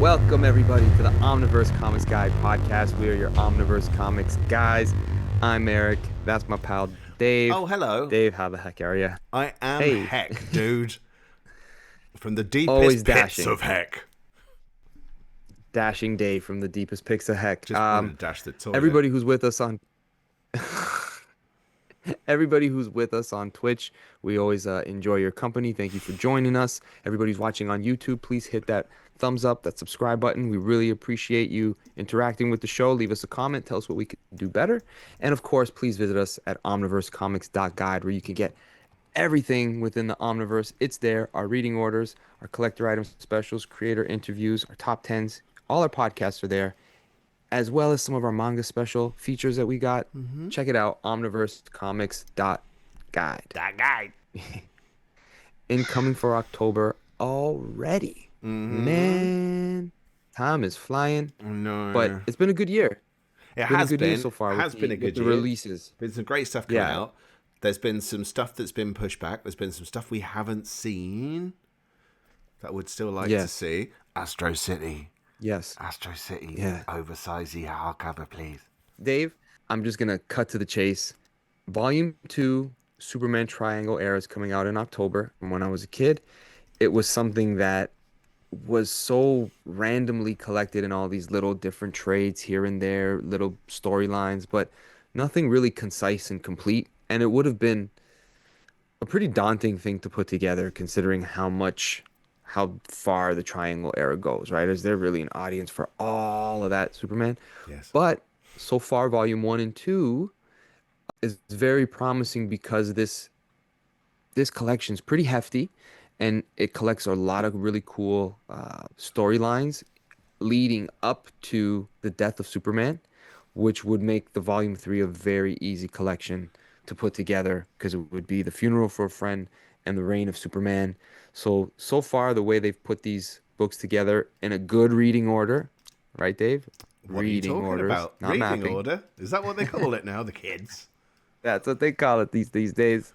Welcome, everybody, to the Omniverse Comics Guide podcast. We are your Omniverse Comics guys. I'm Eric. That's my pal, Dave. Oh, hello. Dave, how the heck are you? I am Hey, Heck, dude. From the always deepest pits dashing. of Heck. Dashing Dave from the deepest picks of heck. Just wanted to dash the toilet. Everybody who's with us on Everybody who's with us on Twitch, we always enjoy your company. Thank you for joining us. Everybody who's watching on YouTube, please hit that thumbs up, that subscribe button. We really appreciate you interacting with the show. Leave us a comment. Tell us what we could do better. And of course, please visit us at omniversecomics.guide where you can get everything within the Omniverse. It's there. Our reading orders, our collector item specials, creator interviews, our top 10s, all our podcasts are there, as well as some of our manga special features that we got. Check it out, omniversecomics.guide. That guy. Incoming for October already. Man, time is flying. No. But it's been a good year. It Been a has good year been. so far. It has with been the, a good with the year. releases. Been some great stuff coming Yeah. out. There's been some stuff that's been pushed back. There's been some stuff we haven't seen that would still like to Yes. see. Astro City. Yes. Astro City. Yeah. Oversize the hardcover, please. Dave, I'm just going to cut to the chase. Volume 2, Superman Triangle Era is coming out in October. And when I was a kid, it was something that was so randomly collected in all these little different trades here and there, little storylines, but nothing really concise and complete. And it would have been a pretty daunting thing to put together considering how far the Triangle Era goes, right? Is there really an audience for all of that Superman? Yes. But so far, Volume 1 and 2 is very promising because this collection is pretty hefty and it collects a lot of really cool storylines leading up to the death of Superman, which would make the Volume 3 a very easy collection to put together because it would be the funeral for a friend and the reign of Superman. So far, the way they've put these books together in a good reading order, right, Dave? What are you Reading talking orders, about? not Reading mapping. order? Is that what they call it now, the kids? That's what they call it these days.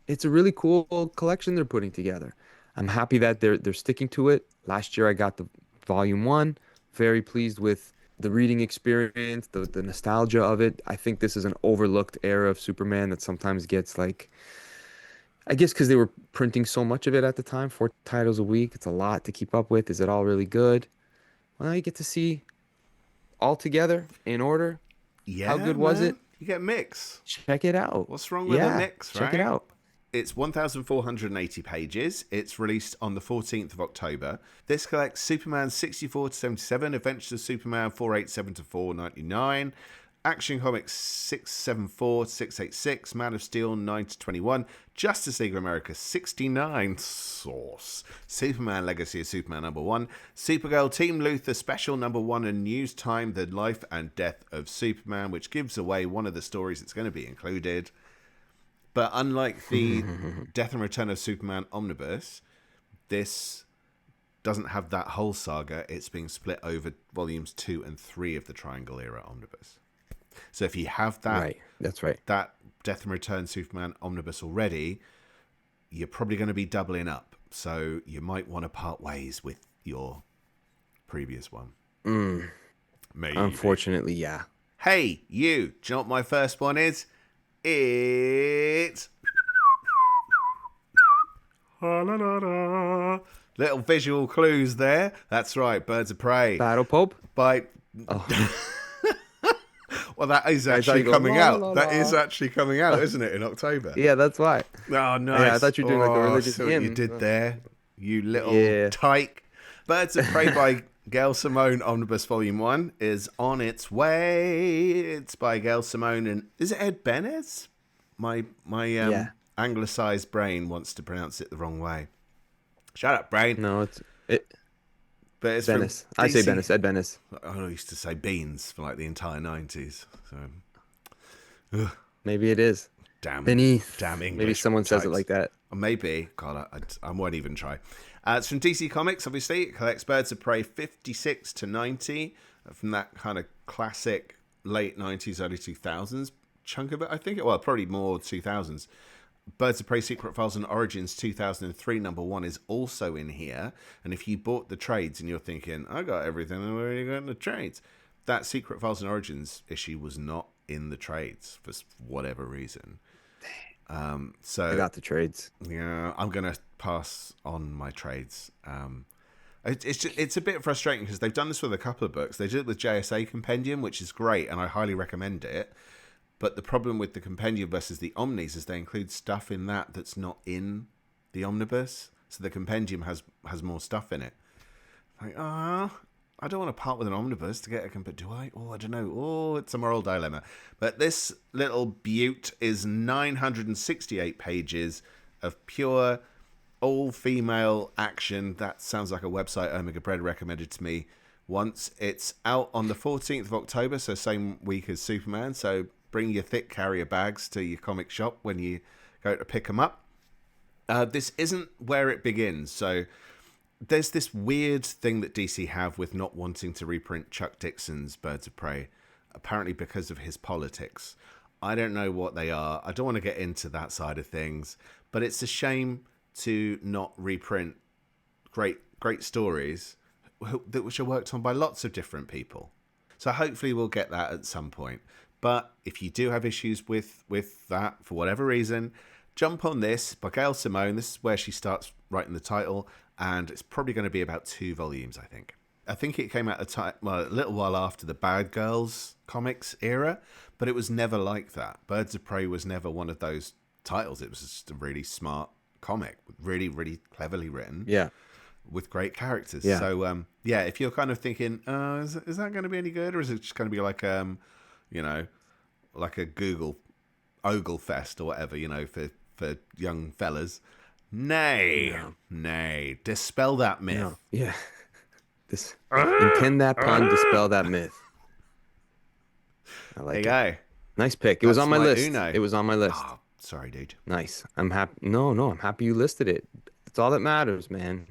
It's a really cool collection they're putting together. I'm happy that they're sticking to it. Last year I got the volume 1. Very pleased with the reading experience, the nostalgia of it. I think this is an overlooked era of Superman that sometimes gets like, I guess because they were printing so much of it at the time, 4 titles a week. It's a lot to keep up with. Is it all really good? Well, now you get to see all together in order. Yeah, How good was man. it? You get mix. Check it out. What's wrong with a mix, check it right? out. It's 1,480 pages. It's released on the 14th of October. This collects Superman 64 to 77, Adventures of Superman 487 to 499, Action Comics 674 to 686, Man of Steel 9 to 21, Justice League of America 69, Source, Superman Legacy of Superman #1, Supergirl Team Luthor Special #1, and News Time, The Life and Death of Superman, which gives away one of the stories that's going to be included. But unlike the Death and Return of Superman Omniverse, this doesn't have that whole saga. It's being split over volumes 2 and 3 of the Triangle Era Omnibus. So if you have that, Right, that's right. that Death and Return Superman Omnibus already, you're probably going to be doubling up. So you might want to part ways with your previous one. Maybe. Unfortunately, yeah. Hey, you. Do you know what my first one is? It's little visual clues there. That's right, Birds of Prey. Battle Pope? By Oh. well, that is thought actually you go, coming la, out. la, That la. is actually coming out, isn't it, in October? Yeah, that's why. Oh, nice. Yeah, I thought you were doing like a religious see what you hymn. did there, you little Yeah. tyke. Birds of Prey by Gail Simone Omnibus Volume 1 is on its way. It's by Gail Simone and... Is it Ed Benes? My Yeah. anglicised brain wants to pronounce it the wrong way. Shut up, brain. No, But it's from Benes. I say DC. Benes, Ed Benes. I used to say beans for like the entire 90s. So, Maybe it is. damn Beneath. English. Maybe someone says it types. like that. Or maybe. God, I won't even try. It's from DC Comics, obviously. It collects Birds of Prey 56 to 90 from that kind of classic late 90s, early 2000s chunk of it, I think. Well, probably more 2000s. Birds of Prey Secret Files and Origins 2003 #1 is also in here. And if you bought the trades and you're thinking, I got everything, I've already got the trades, that Secret Files and Origins issue was not in the trades for whatever reason. I So got the trades. yeah, I'm gonna pass on my trades. It's a bit frustrating because they've done this with a couple of books. They did it with JSA Compendium, which is great, and I highly recommend it. But the problem with the Compendium versus the Omnis is they include stuff in that that's not in the Omnibus. So the Compendium has more stuff in it. Like, I don't want to part with an Omnibus to get a Compendium. Do I? Oh, I don't know. Oh, it's a moral dilemma. But this little beaut is 968 pages of pure all-female action. That sounds like a website Omega Bread recommended to me once. It's out on the 14th of October, so same week as Superman. So bring your thick carrier bags to your comic shop when you go to pick them up. This isn't where it begins. So there's this weird thing that DC have with not wanting to reprint Chuck Dixon's Birds of Prey, apparently because of his politics. I don't know what they are. I don't want to get into that side of things, but it's a shame to not reprint great stories which are worked on by lots of different people. So hopefully we'll get that at some point. But if you do have issues with that for whatever reason, jump on this by Gail Simone. This is where she starts writing the title, and it's probably going to be about 2 volumes, I think. I think it came out a little while after the Bad Girls comics era, but it was never like that. Birds of Prey was never one of those titles. It was just a really smart comic, really, really cleverly written. Yeah. With great characters. Yeah. So, if you're kind of thinking, is that going to be any good? Or is it just going to be like, like a Google Ogle Fest or whatever, for young fellas? Nay. Dispel that myth. No. Yeah. Intend that pun, dispel that myth. I like There you it. go. Nice pick. It was on my list. Uno. It was on my list. Oh, sorry, dude. Nice. I'm happy. No, I'm happy you listed it. That's all that matters, man.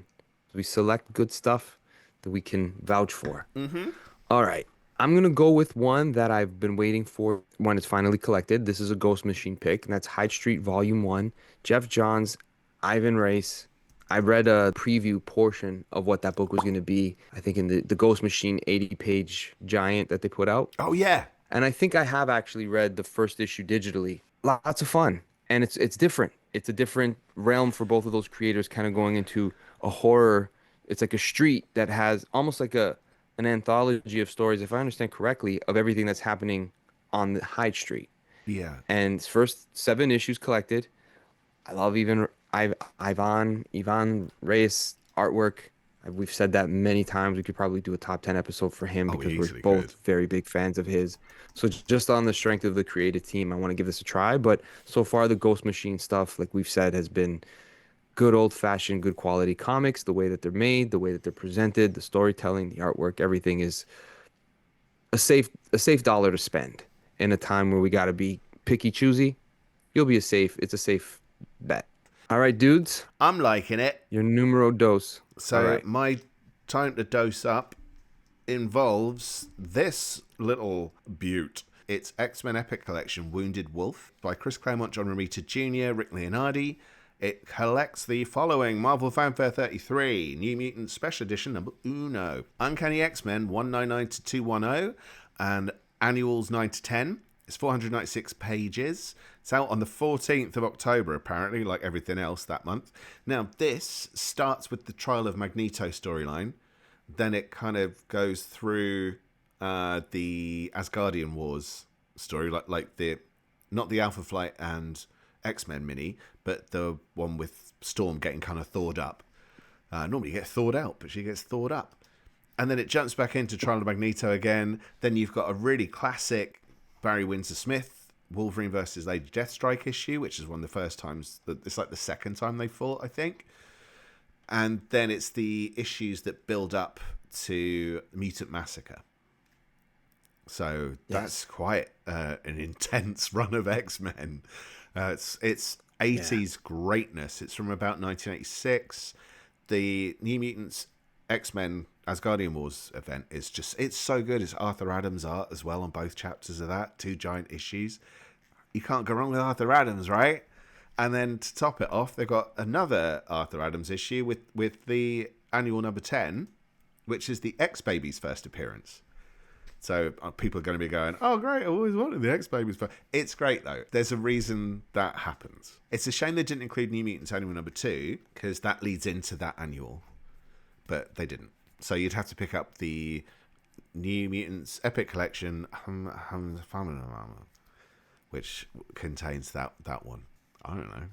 We select good stuff that we can vouch for. Mm-hmm. All right. I'm going to go with one that I've been waiting for when it's finally collected. This is a Ghost Machine pick, and that's Hyde Street Volume 1. Jeff Johns, Ivan Reis. I read a preview portion of what that book was going to be, I think in the Ghost Machine 80-page giant that they put out. Oh, yeah. And I think I have actually read the first issue digitally. Lots of fun. And it's different. It's a different realm for both of those creators, kind of going into a horror. It's like a street that has almost like an anthology of stories, if I understand correctly, of everything that's happening on the Hyde Street. Yeah. And first 7 issues collected. I love Ivan Reyes artwork. We've said that many times. We could probably do a top 10 episode for him because we're both very big fans of his. So just on the strength of the creative team, I want to give this a try. But so far, the Ghost Machine stuff, like we've said, has been good old-fashioned, good quality comics. The way that they're made, the way that they're presented, the storytelling, the artwork, everything is a safe dollar to spend in a time where we got to be picky, choosy. It's a safe bet. All right, dudes. I'm liking it. Your numero dos. So my time to dose up involves this little beaut. It's X-Men Epic Collection Wounded Wolf by Chris Claremont, John Romita Jr., Rick Leonardi. It collects the following: Marvel Fanfare 33, New Mutants Special Edition number 1, Uncanny X-Men 199 to 210, and Annuals 9 to 10. It's 496 pages. It's out on the 14th of October, apparently, like everything else that month. Now, this starts with the Trial of Magneto storyline. Then it kind of goes through the Asgardian Wars story, like not the Alpha Flight and X-Men mini, but the one with Storm getting kind of thawed up. Normally you get thawed out, but she gets thawed up. And then it jumps back into Trial of Magneto again. Then you've got a really classic Barry Windsor Smith Wolverine versus Lady Deathstrike issue, which is one of the first times it's like the second time they fought, I think. And then it's the issues that build up to Mutant Massacre. So that's quite an intense run of X-Men. It's 80s greatness. It's from about 1986. The New Mutants X-Men Asgardian Wars event is it's so good. It's Arthur Adams art as well on both chapters of that. 2 giant issues. You can't go wrong with Arthur Adams, right? And then to top it off, they've got another Arthur Adams issue with the annual number 10, which is the X-Baby's first appearance. So people are going to be going, oh, great, I always wanted the X-Babies. It's great, though. There's a reason that happens. It's a shame they didn't include New Mutants Annual number 2, because that leads into that annual. But they didn't. So you'd have to pick up the New Mutants Epic Collection, which contains that one. I don't know.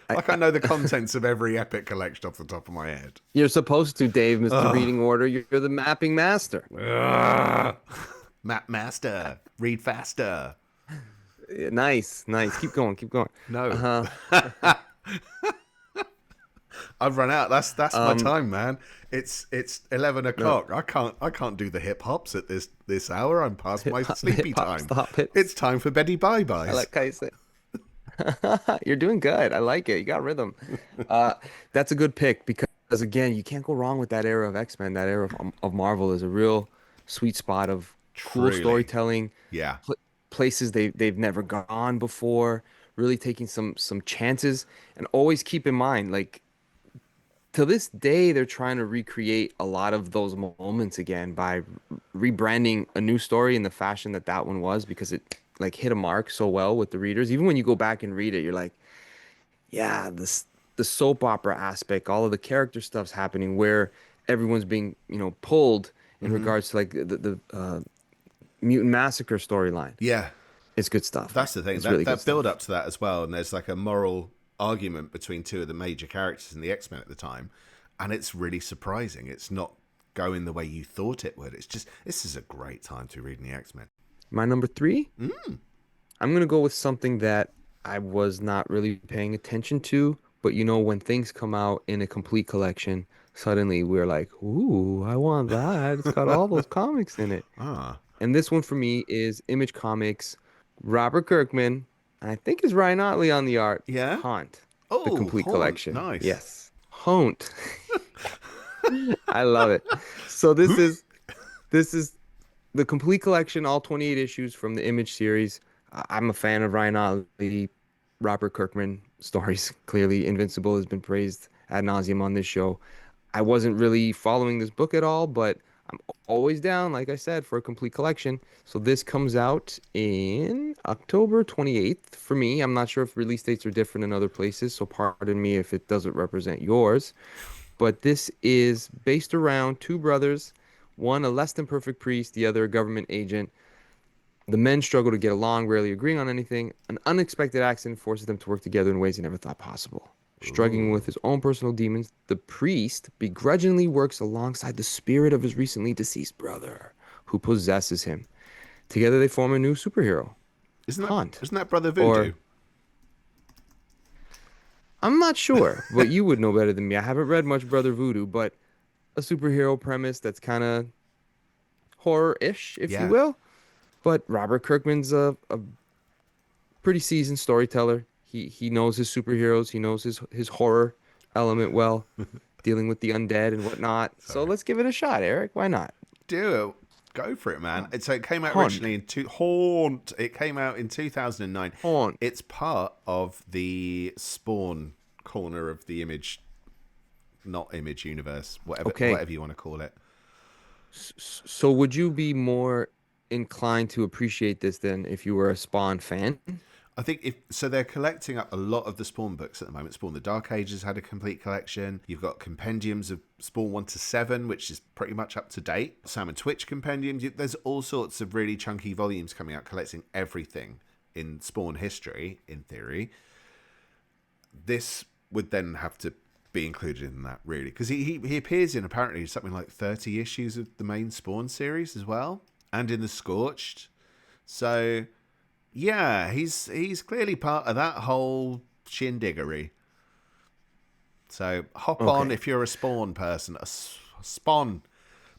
I know the contents of every Epic collection off the top of my head. You're supposed to, Dave, Mr. Reading Order. You're the mapping master. Map master. Read faster. Yeah, nice. Keep going. No. Uh-huh. I've run out. That's my time, man. It's 11 o'clock. No. I can't do the hip hops at this hour. I'm past my sleepy time. It's time for Betty Bye Byes. I like how you say. You're doing good. I like it. You got rhythm. That's a good pick because again, you can't go wrong with that era of X-Men. That era of Marvel is a real sweet spot of cool storytelling. Yeah. Places they've never gone before. Really taking some chances, and always keep in mind, like, to this day, they're trying to recreate a lot of those moments again by rebranding a new story in the fashion that one was, because it like hit a mark so well with the readers. Even when you go back and read it, you're like, yeah, the soap opera aspect, all of the character stuff's happening where everyone's being, pulled in regards to like the Mutant Massacre storyline. Yeah. It's good stuff. That's the thing. It's That, really that good build stuff. up to that as well, and there's like a moral argument between two of the major characters in the X-Men at the time, and it's really surprising. It's not going the way you thought it would. This is a great time to read in the X-Men. My number 3? I'm going to go with something that I was not really paying attention to, but when things come out in a complete collection, suddenly we're like, ooh, I want that. It's got all those comics in it. And this one for me is Image Comics, Robert Kirkman, and I think is Ryan Otley on the art. Yeah? Haunt, the Oh, complete Haunt. collection. Nice. Yes, Haunt. I love it. So this is the complete collection, all 28 issues from the Image series. I'm a fan of Ryan Otley, Robert Kirkman stories. Clearly, Invincible has been praised ad nauseum on this show. I wasn't really following this book at all, but I'm always down, like I said, for a complete collection. So this comes out in October 28th for me. I'm not sure if release dates are different in other places, so pardon me if it doesn't represent yours. But this is based around two brothers, one a less than perfect priest, the other a government agent. The men struggle to get along, rarely agreeing on anything. An unexpected accident forces them to work together in ways they never thought possible. Struggling with his own personal demons, the priest begrudgingly works alongside the spirit of his recently deceased brother, who possesses him. Together they form a new superhero, Haunt. Isn't that Brother Voodoo? Or I'm not sure, but you would know better than me. I haven't read much Brother Voodoo, but a superhero premise that's kind of horror-ish, if you will. But Robert Kirkman's a pretty seasoned storyteller. He knows his superheroes. He knows his horror element well, dealing with the undead and whatnot. So let's give it a shot, Eric. Why not? Do it. Go for it, man. So it came out Haunt. originally in Haunt. It came out in 2009. Haunt. It's part of the Spawn corner of the Image, not Image universe, whatever you want to call it. So would you be more inclined to appreciate this than if you were a Spawn fan? I think they're collecting up a lot of the Spawn books at the moment. Spawn the Dark Ages had a complete collection. You've got compendiums of Spawn 1 to 7, which is pretty much up to date. Sam and Twitch compendiums. There's all sorts of really chunky volumes coming out collecting everything in Spawn history, in theory. This would then have to be included in that, really, because he appears in apparently something like 30 issues of the main Spawn series as well, and in the Scorched. So yeah, he's clearly part of that whole shindiggery. So hop on if you're a Spawn person, a Spawn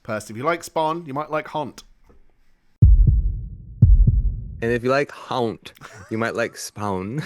person. If you like Spawn, you might like Haunt. And if you like Haunt, you might like Spawn.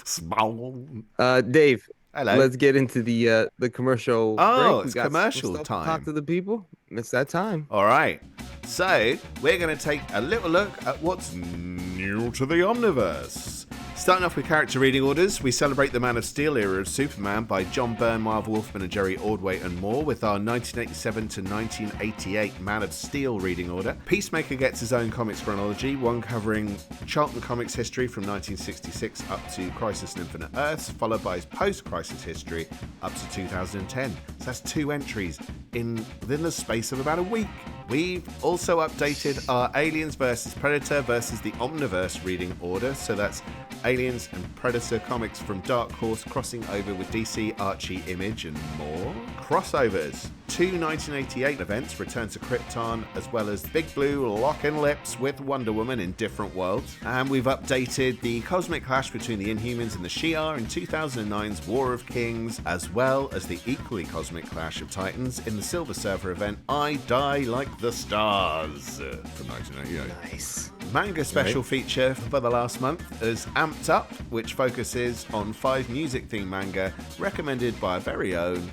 Spawn. Dave, Hello. let's get into the commercial break. Oh, We it's got some commercial stuff to time. talk to the people. It's that time. All right. So, we're going to take a little look at what's new to the Omniverse. Starting off with character reading orders, we celebrate the Man of Steel era of Superman by John Byrne, Marv Wolfman, and Jerry Ordway and more with our 1987 to 1988 Man of Steel reading order. Peacemaker gets his own comics chronology, one covering Charlton Comics history from 1966 up to Crisis on Infinite Earths, followed by his post-Crisis history up to 2010. So that's 2 entries within the space of about a week. We've also updated our Aliens vs. Predator versus the Omniverse reading order, so that's Aliens and Predator comics from Dark Horse crossing over with DC, Archie, Image and more. Crossovers. 2 1988 events, Return to Krypton, as well as Big Blue locking lips with Wonder Woman in different worlds. And we've updated the cosmic clash between the Inhumans and the Shi'ar in 2009's War of Kings, as well as the equally cosmic clash of Titans in the Silver Surfer event I Die Like the Stars from 1988. Nice. Manga special feature for the last month is Amped Up, which focuses on 5 music-themed manga recommended by our very own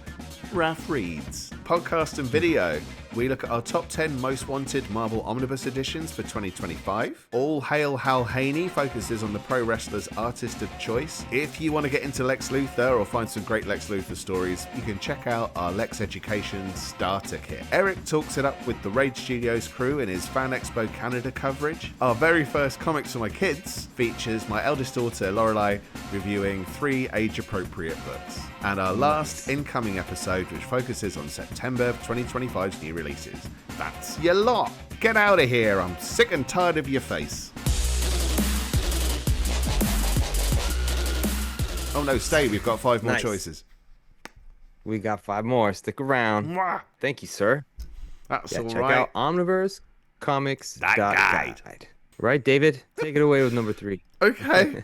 Raph Reads. Podcast and video. We look at our top 10 most wanted Marvel Omnibus editions for 2025. All Hail Hal Haney focuses on the pro wrestler's artist of choice. If you want to get into Lex Luthor or find some great Lex Luthor stories, you can check out our Lex Education starter kit. Eric talks it up with the Raid Studios crew in his Fan Expo Canada coverage. Our very first Comics for My Kids features my eldest daughter Lorelai reviewing 3 age-appropriate books. And our last incoming episode, which focuses on September 2025's new releases. That's your lot. Get out of here. I'm sick and tired of your face. Oh no, stay. We've got 5 more Nice. choices. We got 5 more. Stick around. Mwah. Thank you, sir. That's Yeah, all check right. out Omniverse Comics Guide. Right, David? Take it away with number 3. Okay.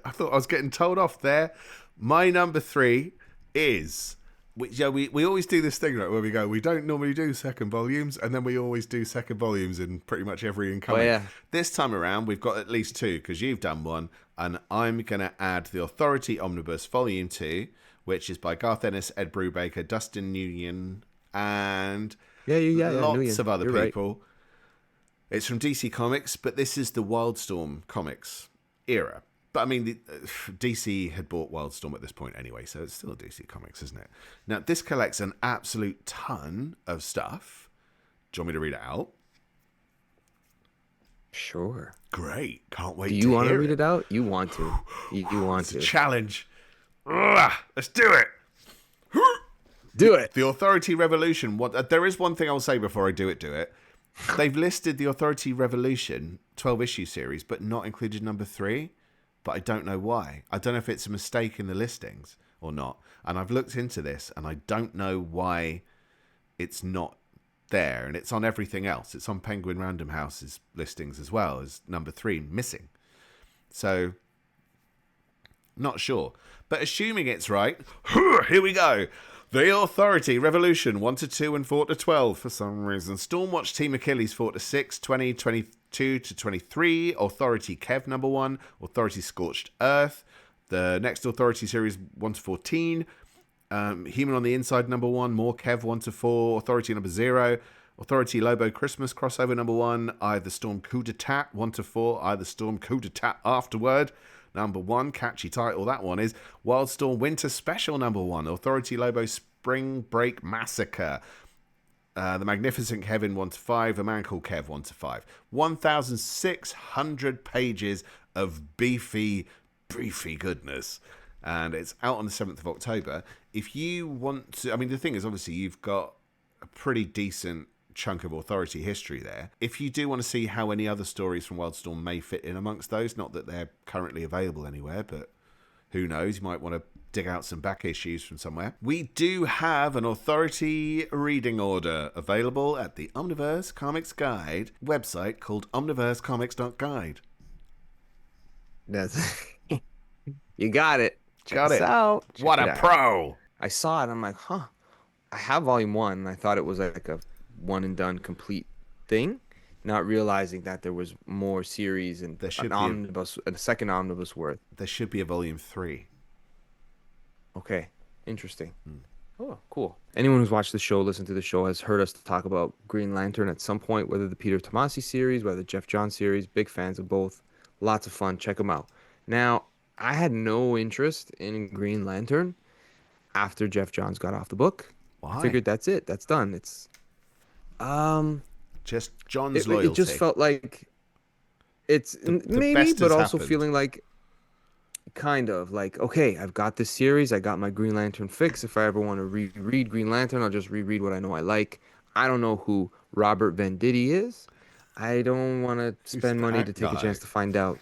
I thought I was getting told off there. My number 3 is... We always do this thing, right, where we go, we don't normally do second volumes, and then we always do second volumes in pretty much every incoming. Oh, yeah. This time around, we've got at least 2, because you've done one, and I'm going to add the Authority Omnibus Volume 2, which is by Garth Ennis, Ed Brubaker, Dustin Nguyen, and lots of other people. Right. It's from DC Comics, but this is the Wildstorm Comics era. But I mean, DC had bought Wildstorm at this point anyway, so it's still DC Comics, isn't it? Now, this collects an absolute ton of stuff. Do you want me to read it out? Sure. Great. Can't wait Do to you want to hear read it. it out? You want to. You want It's to. a challenge. Ugh, let's do it. Do it. The Authority Revolution. There is one thing I'll say before I do it. They've listed the Authority Revolution 12-issue series, but not included number 3. But I don't know why. I don't know if it's a mistake in the listings or not. And I've looked into this, and I don't know why it's not there. And it's on everything else. It's on Penguin Random House's listings as well as number 3 missing. So, not sure. But assuming it's right, here we go. The Authority Revolution 1 to 2 and 4 to 12 for some reason. Stormwatch Team Achilles 4 to 6, 20, 22 to 23. Authority Kev number 1. Authority Scorched Earth. The next Authority series 1 to 14. Human on the Inside number 1. More Kev 1 to 4. Authority number 0. Authority Lobo Christmas crossover number 1. Eye of the Storm Coup d'etat 1 to 4. Eye of the Storm Coup d'etat Afterword. Number 1, catchy title that one is. Wildstorm Winter Special number 1. Authority Lobo Spring Break Massacre. The Magnificent Kevin 1 to 5. A Man Called Kev 1 to 5. 1,600 pages of beefy goodness. And it's out on the 7th of October. If you want to... I mean, the thing is, obviously, you've got a pretty decent chunk of Authority history there. If you do want to see how any other stories from Wildstorm may fit in amongst those, not that they're currently available anywhere, but who knows, you might want to dig out some back issues from somewhere. We do have an Authority reading order available at the Omniverse Comics Guide website called omniversecomics.guide. That's you got it. Check Got us it. out. Check What it a out. pro! I saw it. I'm like, huh. I have volume 1, and I thought it was like a one and done complete thing, not realizing that there was more series and There should an be omnibus, a second omnibus worth. There should be a volume 3. Okay, interesting. Oh, cool. Anyone who's watched the show, listened to the show, has heard us talk about Green Lantern at some point, whether the Peter Tomasi series, whether the Jeff Johns series. Big fans of both. Lots of fun. Check them out. Now, I had no interest in Green Lantern after Jeff Johns got off the book. I Why? figured that's it. That's done. Um, Just John's it just loyalty. felt like it's The maybe, best but has also happened. feeling like kind of like, okay, I've got this series. I got my Green Lantern fix. If I ever want to reread Green Lantern, I'll just reread what I know I like. I don't know who Robert Venditti is. I don't want to Who's spend money to that take a guy? chance to find out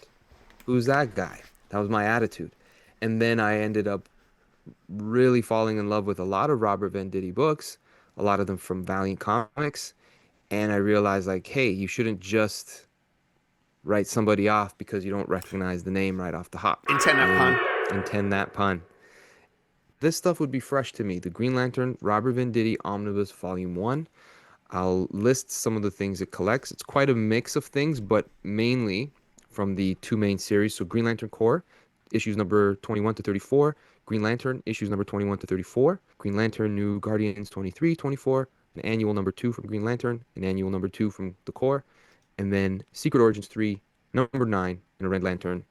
who's that guy. That was my attitude. And then I ended up really falling in love with a lot of Robert Venditti books, a lot of them from Valiant Comics. And I realized, like, hey, you shouldn't just write somebody off because you don't recognize the name right off the hop Intend that and pun. intend that pun. This stuff would be fresh to me. The Green Lantern, Robert Venditti Omnibus Volume 1. I'll list some of the things it collects. It's quite a mix of things, but mainly from the two main series. So Green Lantern Corps, issues number 21 to 34. Green Lantern, issues number 21 to 34. Green Lantern New Guardians 23, 24. An annual number 2 from Green Lantern, an annual number 2 from the Corps. And then Secret Origins 3, number 9, and a Red Lantern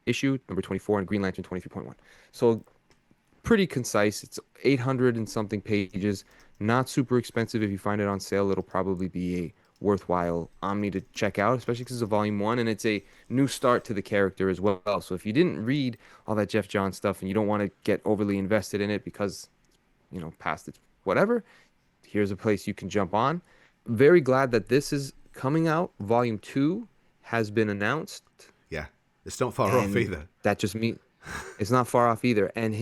issue, number 24, and Green Lantern 23.1. So pretty concise. It's 800 and something pages. Not super expensive. If you find it on sale, it'll probably be a worthwhile Omni to check out, especially because it's a volume one and it's a new start to the character as well. So if you didn't read all that Jeff Johns stuff and you don't want to get overly invested in it because, past its whatever, here's a place you can jump on. Very glad that this is coming out. Volume two has been announced, Yeah, it's not far off and either. that just means it's not far off either. And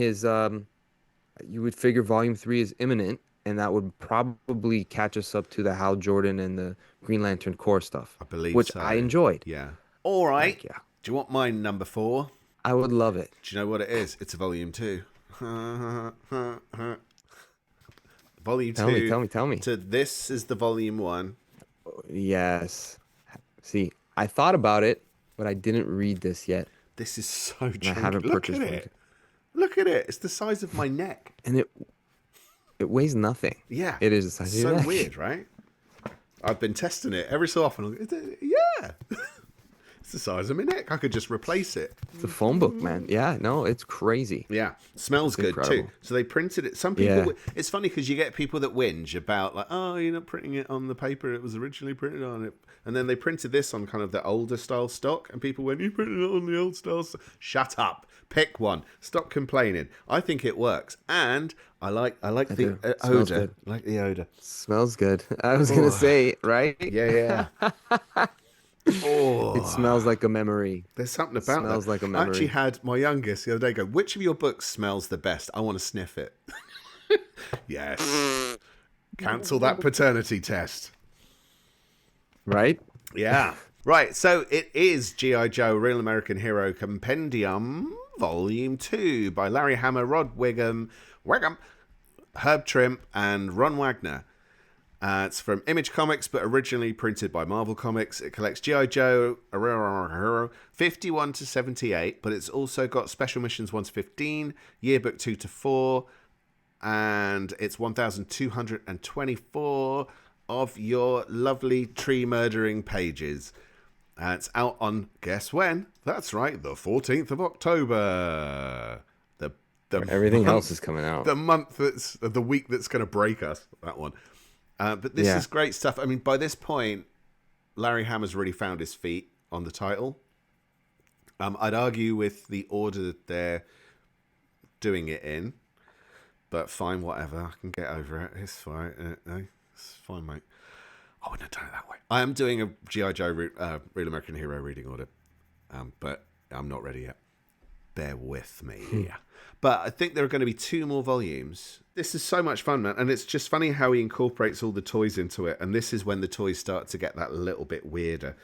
you would figure volume three is imminent, and that would probably catch us up to the Hal Jordan and the Green Lantern Corps stuff, I believe which I so. enjoyed. Yeah. All right. Like, yeah, Do you want my number 4? I would love it. Do you know what it is? It's a volume 2. Volume Tell me, 2 tell me, tell me. to this is the volume 1. Yes. See, I thought about it, but I didn't read this yet, This is so and I chunky. haven't Look at purchased one. it. Look at it. It's the size of my neck. And it weighs nothing. Yeah. It is the It's size of so your neck. weird, right? I've been testing it every so often. Yeah. It's the size of my neck. I could just replace it. It's a phone book, man. Yeah, no, it's crazy. Yeah, smells It's good too. incredible. So they printed it. Some people, Yeah. it's funny because you get people that whinge about like, oh, you're not printing it on the paper it was originally printed on it, and then they printed this on kind of the older style stock, and people went, you printed it on the old style. Shut up, pick one, stop complaining. I think it works, and I like I the do. It smells odor. good. I like the odor. Smells good. I was gonna Oh, say, right? yeah, yeah. It Oh, smells like a memory. there's something It about that. smells like a I actually memory. had my youngest the other day go, which of your books smells the best? I want to sniff it. Yes. Cancel that paternity test. Right? Yeah. Right, so it is G.I. Joe Real American Hero Compendium Volume 2 by Larry Hama, Rod Wiggum, Herb Trimp, and Ron Wagner. It's from Image Comics, but originally printed by Marvel Comics. It collects G.I. Joe 51 to 78, but it's also got Special Missions 1 to 15, Yearbook 2 to 4, and it's 1,224 of your lovely tree murdering pages. It's out on, guess when? That's right, the 14th of October. The Everything else is month, coming out. the month that's the week that's going to break us. That one. But this Yeah. is great stuff. I mean, by this point, Larry Hammer's really found his feet on the title. I'd argue with the order that they're doing it in, but fine, whatever. I can get over it. It's fine. It's fine, mate. I wouldn't have done it that way. I am doing a G.I. Joe Real American Hero reading order, but I'm not ready yet. Bear with me. But I think there are going to be 2 more volumes. This is so much fun, man. And it's just funny how he incorporates all the toys into it. And this is when the toys start to get that little bit weirder.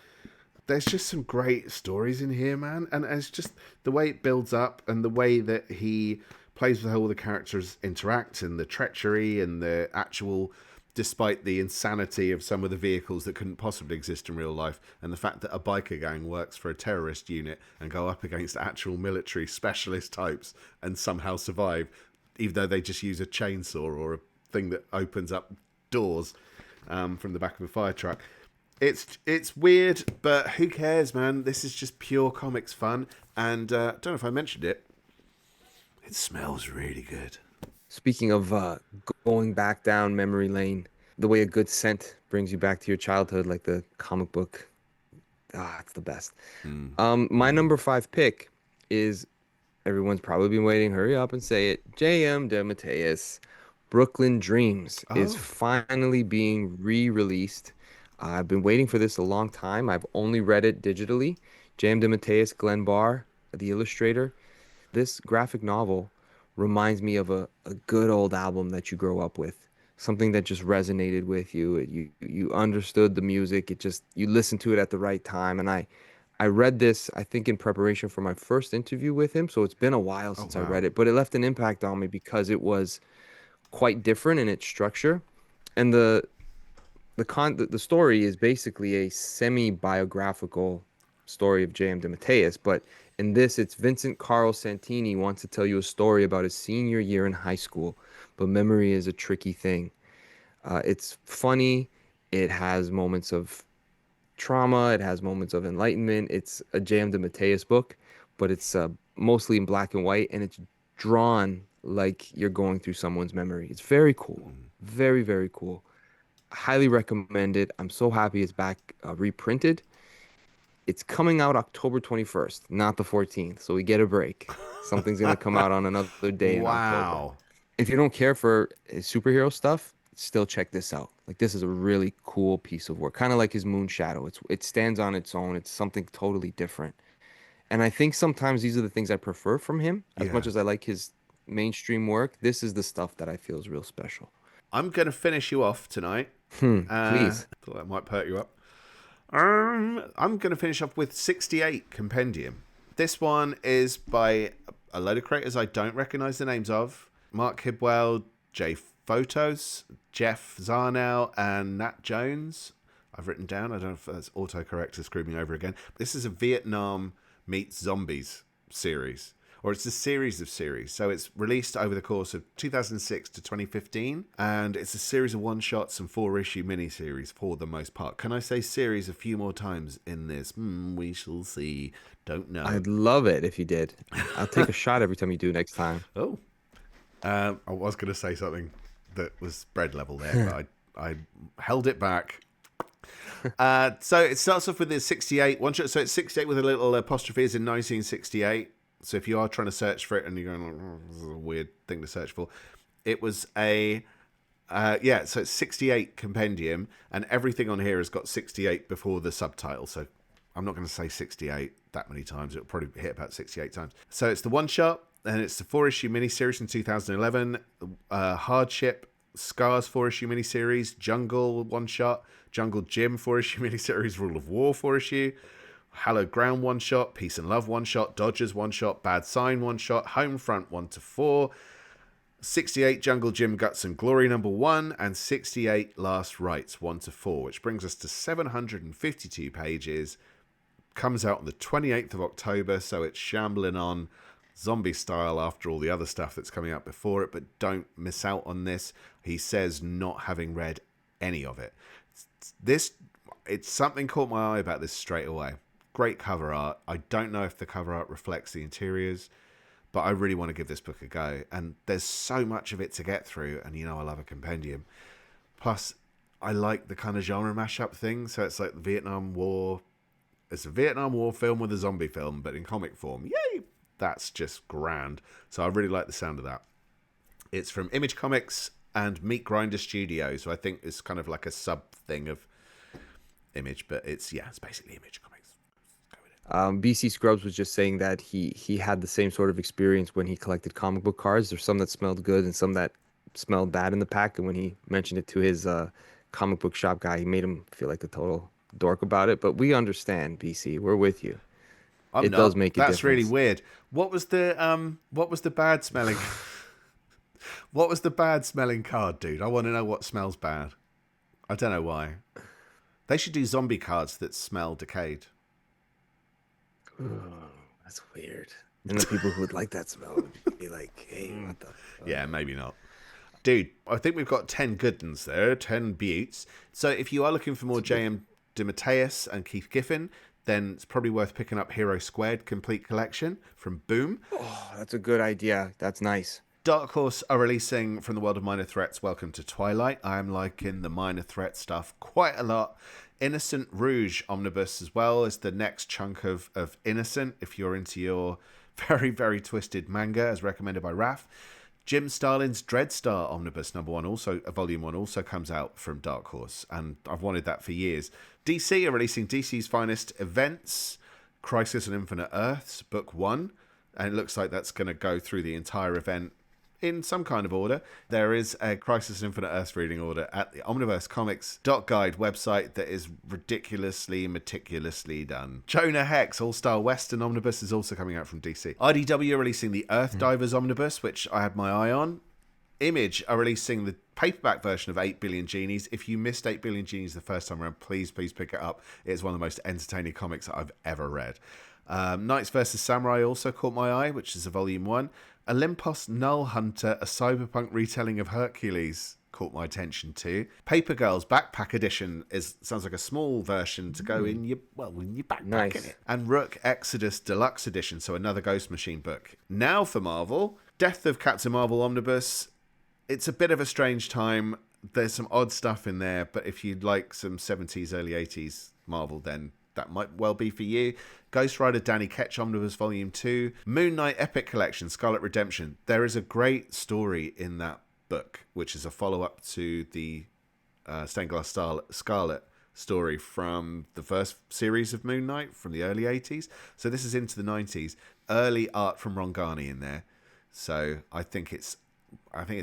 There's just some great stories in here, man. And it's just the way it builds up and the way that he plays with how all the characters interact and the treachery and the actual, despite the insanity of some of the vehicles that couldn't possibly exist in real life, and the fact that a biker gang works for a terrorist unit and go up against actual military specialist types and somehow survive. even though they just use a chainsaw or a thing that opens up doors from the back of a fire truck. It's weird, but who cares, man? This is just pure comics fun. And I don't know if I mentioned it. It smells really good. Speaking of going back down memory lane, the way a good scent brings you back to your childhood, like the comic book, it's the best. My number five pick is everyone's probably been waiting. Hurry up and say it. J.M. DeMatteis, Brooklyn Dreams is Oh, finally being re-released. I've been waiting for this a long time. I've only read it digitally. J.M. DeMatteis, Glenn Barr, the illustrator. This graphic novel reminds me of a good old album that you grow up with, something that just resonated with you. You understood the music. It just you listened to it at the right time. And I read this, I think, in preparation for my first interview with him. So it's been a while oh since I wow. read it, but it left an impact on me because it was quite different in its structure. And the story is basically a semi-biographical story of J.M. DeMatteis, but in this, it's Vincent Carl Santini wants to tell you a story about his senior year in high school, but memory is a tricky thing. It's funny. It has moments of trauma. It has moments of enlightenment. It's a J.M. DeMatteis book, but it's mostly in black and white, and it's drawn like you're going through someone's memory. It's very cool. Very, very cool. Highly recommend it. I'm so happy it's back reprinted. It's coming out October 21st, not the 14th. So we get a break. Something's going to come out on another day in October. Wow. If you don't care for superhero stuff, still check this out. Like this is a really cool piece of work, kind of like his Moon Shadow. It stands on its own. It's something totally different. And I think sometimes these are the things I prefer from him. As Yeah. much as I like his mainstream work, this is the stuff that I feel is real special. I'm going to finish you off tonight. Please. Thought that might perk you up. I'm going to finish off with 68 Compendium. This one is by a load of creators I don't recognize the names of. Mark Hibwell, Jay Photos, Jeff Zarnow, and Nat Jones. I've written down. I don't know if that's autocorrect to screw me over again. This is a Vietnam meets zombies series, or it's a series of series. So it's released over the course of 2006 to 2015, and it's a series of one-shots and four-issue miniseries for the most part. Can I say series a few more times in this? We shall see. Don't know. I'd love it if you did. I'll take a shot every time you do next time. Oh, I was going to say something that was bread level there, but I held it back. So it starts off with the 68 one shot. So it's 68 with a little apostrophe is in 1968. So if you are trying to search for it and you're going, oh, this is a weird thing to search for, it was a so it's 68 compendium, and everything on here has got 68 before the subtitle. So I'm not going to say 68 that many times. It'll probably hit about 68 times. So it's the one shot, and it's the four-issue miniseries in 2011. Hardship, Scars four-issue miniseries, Jungle one shot, Jungle Gym four-issue miniseries, Rule of War four-issue, Hallowed Ground one shot, Peace and Love one shot, Dodgers one shot, Bad Sign one shot, Homefront 1 to 4, 68 Jungle Gym Guts and Glory number 1, and 68 Last Rites 1 to 4, which brings us to 752 pages. Comes out on the 28th of October, so it's shambling on zombie style after all the other stuff that's coming out before it, but don't miss out on this. He says not having read any of it. It's something caught my eye about this straight away. Great cover art. I don't know if the cover art reflects the interiors, but I really want to give this book a go. And there's so much of it to get through, and you know I love a compendium. Plus, I like the kind of genre mashup thing, so it's like the Vietnam War. It's a Vietnam War film with a zombie film, but in comic form. Yay! That's just grand. So I really like the sound of that. It's from Image Comics and Meat Grinder Studios, so I think it's kind of like a sub thing of Image, but it's basically Image Comics. Go with it. BC Scrubs was just saying that he had the same sort of experience when he collected comic book cards. There's some that smelled good and some that smelled bad in the pack. And when he mentioned it to his comic book shop guy, he made him feel like a total dork about it. But we understand, BC. We're with you. I'm It does not. make a That's really difference. weird. What was the bad smelling what was the bad smelling card, dude? I want to know what smells bad. I don't know why. They should do zombie cards that smell decayed. Ooh, that's weird. And the people who would like that smell would be like, hey, what the fuck? Yeah, maybe not. Dude, I think we've got 10 good ones there, 10 buttes. So if you are looking for more J.M. DeMatteis and Keith Giffen, then it's probably worth picking up Hero Squared Complete Collection from Boom. Oh, that's a good idea. That's nice. Dark Horse are releasing from the world of Minor Threats, Welcome to Twilight. I am liking the Minor Threat stuff quite a lot. Innocent Rouge Omnibus as well as the next chunk of Innocent, if you're into your very, very twisted manga, as recommended by Raf. Jim Starlin's Dreadstar Omnibus #1, also Volume 1, also comes out from Dark Horse, and I've wanted that for years. DC are releasing DC's Finest Events, Crisis on Infinite Earths, Book 1, and it looks like that's going to go through the entire event in some kind of order. There is a Crisis on Infinite Earths reading order at the Omniverse Comics .guide website that is ridiculously, meticulously done. Jonah Hex All-Star Western Omnibus is also coming out from DC. IDW are releasing the Earth Divers Omnibus, which I had my eye on. Image are releasing the paperback version of 8 Billion Genies. If you missed 8 Billion Genies the first time around, please pick it up. It's one of the most entertaining comics that I've ever read. Knights vs. Samurai also caught my eye, which is a Volume 1. Olympus Null Hunter, a cyberpunk retelling of Hercules, caught my attention too. Paper Girls Backpack Edition sounds like a small version to go in your backpack. Nice. Innit? And Rook Exodus Deluxe Edition, so another Ghost Machine book. Now for Marvel, Death of Captain Marvel Omnibus. It's a bit of a strange time. There's some odd stuff in there, but if you'd like some 70s, early 80s Marvel, then that might well be for you. Ghost Rider Danny Ketch Omnibus Volume 2. Moon Knight Epic Collection, Scarlet Redemption. There is a great story in that book, which is a follow-up to the Stained Glass Scarlet story from the first series of Moon Knight from the early 80s. So this is into the 90s. Early art from Ron Garney in there. So I think it's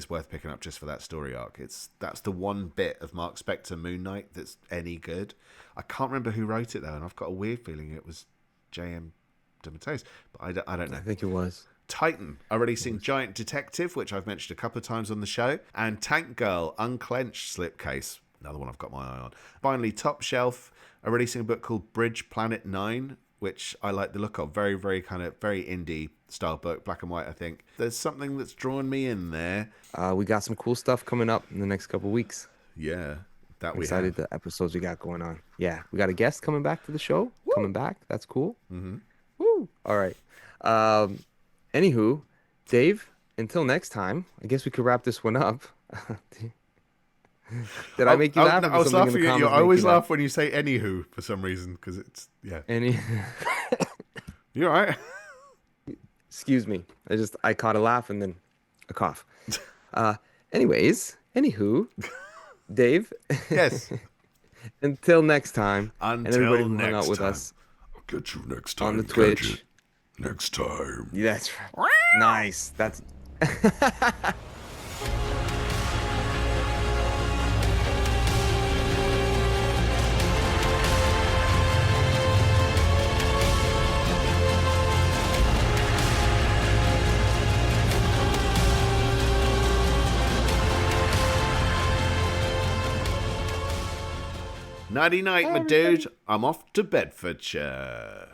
worth picking up just for that story arc. That's the one bit of Mark Spector Moon Knight that's any good. I can't remember who wrote it though, and I've got a weird feeling it was J.M. DeMatteis, but I don't know. I think it was. Titan are releasing Giant Detective, which I've mentioned a couple of times on the show, and Tank Girl Unclenched Slipcase, another one I've got my eye on. Finally, Top Shelf are releasing a book called Bridge Planet 9, which I like the look of. Very, very kind of very indie style book, black and white, I think. There's something that's drawn me in there. We got some cool stuff coming up in the next couple weeks. Yeah, that I'm we excited have. the episodes we got going on. Yeah, we got a guest coming back to the show. Woo! Coming back. That's cool. Mm-hmm. Woo! All right. Anywho, Dave, until next time, I guess we could wrap this one up. Did I make you laugh? No, I was laughing at you. I always laugh when you say anywho for some reason, because it's, yeah. You all right? Excuse me. I caught a laugh and then a cough. Anywho, Dave. Yes. Until next time. And everybody who hung next out with time. us I'll get you next time. on the Twitch. Next time. Yeah, that's right. Nice. That's Nighty night, my dude. I'm off to Bedfordshire.